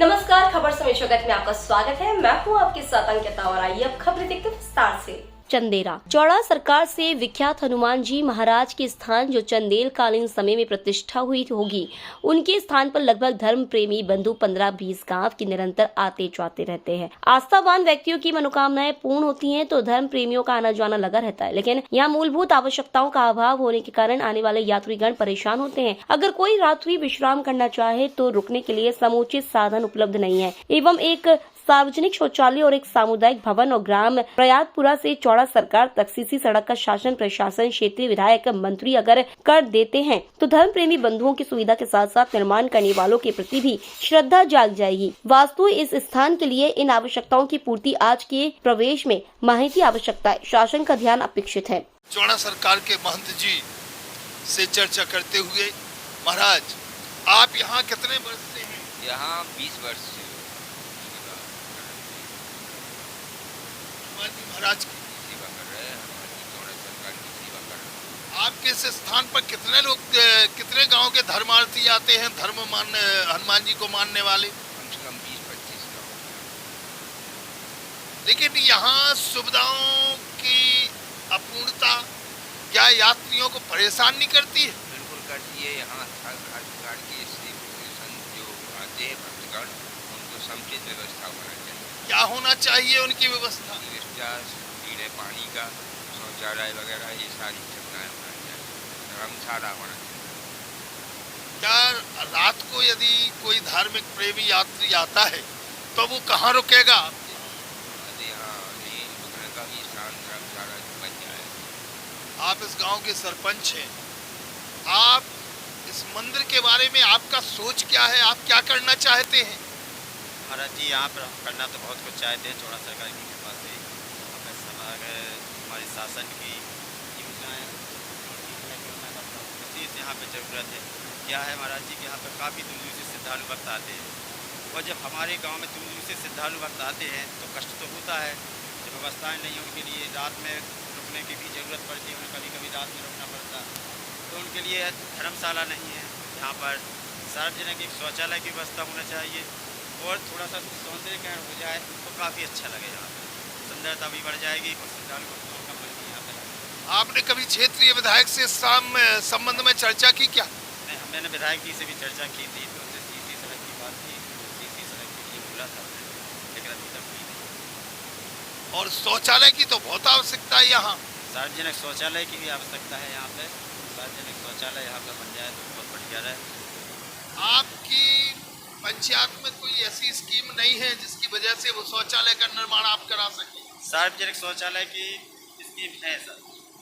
नमस्कार, खबर समय जगत में आपका स्वागत है। मैं हूँ आपके साथ अंकिता और आइए अब खबरें देखते हैं विस्तार से। चंदेरा चौड़ा सरकार से विख्यात हनुमान जी महाराज के स्थान जो चंदेल कालीन समय में प्रतिष्ठा हुई होगी, उनके स्थान पर लगभग धर्म प्रेमी बंधु 15-20 गांव की निरंतर आते जाते रहते हैं। आस्थावान व्यक्तियों की मनोकामनाएं पूर्ण होती हैं तो धर्म प्रेमियों का आना जाना लगा रहता है, लेकिन यहाँ मूलभूत आवश्यकताओं का अभाव होने के कारण आने वाले यात्रीगण परेशान होते हैं। अगर कोई रात्रि विश्राम करना चाहे तो रुकने के लिए समुचित साधन उपलब्ध नहीं है एवं एक सार्वजनिक शौचालय और एक सामुदायिक भवन और ग्राम प्रयागपुरा से चौड़ा सरकार तक सीसी सड़क का शासन प्रशासन क्षेत्रीय विधायक मंत्री अगर कर देते हैं तो धर्म प्रेमी बंधुओं की सुविधा के साथ साथ निर्माण करने वालों के प्रति भी श्रद्धा जाग जाएगी। वास्तु इस स्थान के लिए इन आवश्यकताओं की पूर्ति आज के प्रवेश में माहिती आवश्यकता है, शासन का ध्यान अपेक्षित है। चौड़ा सरकार के महंत जी से चर्चा करते हुए, महाराज आप यहाँ कितने वर्ष से हैं? यहाँ 20 वर्ष से महाराज की सेवा कर रहे हैं। हमारी चौड़ा सरकार की सेवा कर रहे हैं। आपके इस स्थान पर कितने लोग, कितने गांव के धर्मार्थी आते हैं, हनुमान जी को मानने वाले? कम से कम 20-25 गाँव। लेकिन यहाँ सुविधाओं की अपूर्णता क्या यात्रियों को परेशान नहीं करती है? बिल्कुल करती है। यहाँ हर प्रकार के संत जो आते हैं भक्तगण, उनको समुचित व्यवस्था होना चाहिए। क्या होना चाहिए उनकी व्यवस्था? पीने पानी का, शौचालय वगैरह, ये सारी सुविधाएं होना चाहिए। धर्मशाला होना चाहिए। क्या रात को यदि कोई धार्मिक प्रेमी यात्री आता है तो वो कहाँ रुकेगा? यहाँ रुकने का भी स्थान धर्मशाला बन जाए। आप इस गांव के सरपंच हैं, आप इस मंदिर के बारे में आपका सोच क्या है? आप क्या करना चाहते हैं? महाराज जी, यहाँ पर हम करना तो बहुत कुछ चाहते हैं। चौड़ा सरकार की कृपा से हमें हमारे शासन की योजनाएँ विशेष यहाँ पे ज़रूरत है। क्या है महाराज जी कि यहाँ पर काफ़ी दूर दूर से श्रद्धालु भक्त आते हैं और जब हमारे गांव में दूर दूर से श्रद्धालु भक्त आते हैं तो कष्ट तो होता है। जब व्यवस्थाएँ नहीं हैं उनके लिए रात में रुकने की भी ज़रूरत पड़ती है, उन्हें कभी कभी रात में रुकना पड़ता है, तो उनके लिए धर्मशाला नहीं है। यहाँ पर सार्वजनिक एक शौचालय की व्यवस्था होना चाहिए और थोड़ा सा सौंदर्यीकरण हो जाए तो काफ़ी अच्छा लगे। यहाँ पर सुंदरता भी बढ़ जाएगी और श्रद्धालु भक्तों का मन भी यहाँ पर। आपने कभी क्षेत्रीय विधायक से इस संबंध में चर्चा की क्या? मैंने विधायक जी से भी चर्चा की थी, तो उनसे सीसी सड़क की बात थी, सीसी सड़क के लिए बोला था, लेकिन अभी तक हुई नहीं। और शौचालय की तो बहुत आवश्यकता है यहाँ। सार्वजनिक शौचालय की भी आवश्यकता है यहाँ पे। सार्वजनिक शौचालय यहाँ पर बन जाए तो बहुत बढ़िया रहे। आपकी पंचायत में कोई ऐसी स्कीम नहीं है जिसकी वजह से वो शौचालय का निर्माण आप करा सकें? सार्वजनिक शौचालय की स्कीम है सर,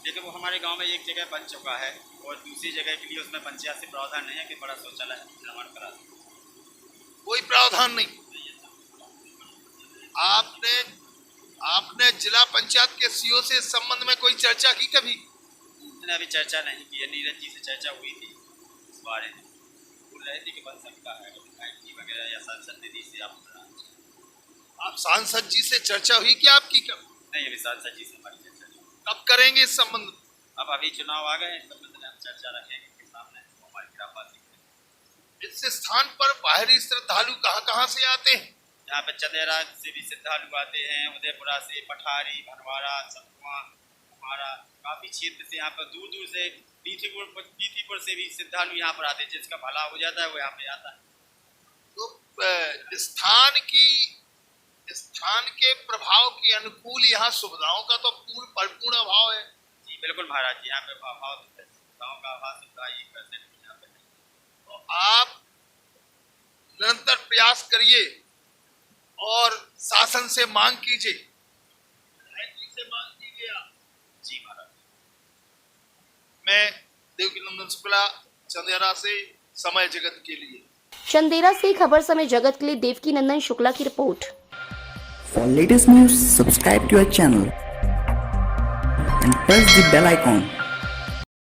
लेकिन वो हमारे गांव में एक जगह बन चुका है और दूसरी जगह के लिए उसमें पंचायत से प्रावधान नहीं है कि बड़ा शौचालय निर्माण करा सके। कोई प्रावधान नहीं। आपने जिला पंचायत के सीओ से इस संबंध में कोई चर्चा की कभी? मैंने अभी चर्चा नहीं की है। नीरज जी से चर्चा हुई थी इस बारे में, बोल रहे थे कि बन सकता है विधायक जी वगैरह या सांसद निधि से। आप सांसद जी से चर्चा हुई क्या आपकी? कब? नहीं, अभी सांसद जी से हमारी चर्चा नहीं। कब करेंगे इस संबंध में? अब अभी चुनाव आ गए, इस संबंध में हम चर्चा रखेंगे के सामने हमारी गिराबाजी। इस स्थान पर बाहरी श्रद्धालु कहाँ से आते हैं? यहाँ पे चंदेरा से भी श्रद्धालु आते हैं, उदयपुरा से, पठारी, भनवारा, सतुआ, हमारा काफी क्षेत्र से यहाँ पर दूर दूर से, बीथीपुर से भी श्रद्धालु यहाँ पर आते हैं। जिसका भला हो जाता है वो यहाँ पे आता है। तो स्थान के प्रभाव के अनुकूल यहाँ सुविधाओं का तो परिपूर्ण अभाव है। जी बिल्कुल महाराज जी, यहाँ पे अभाव सुविधाओं का अभाव, सुविधा 1% यहाँ पे। तो आप निरंतर प्रयास करिए और शासन से मांग कीजिए, आप। जी महाराज। मैं देवकीनंदन शुक्ला, चंदेरा से, समय जगत के लिए। चंदेरा से खबर समय जगत के लिए देवकीनंदन शुक्ला की report. For latest news, subscribe to our channel and press the bell icon.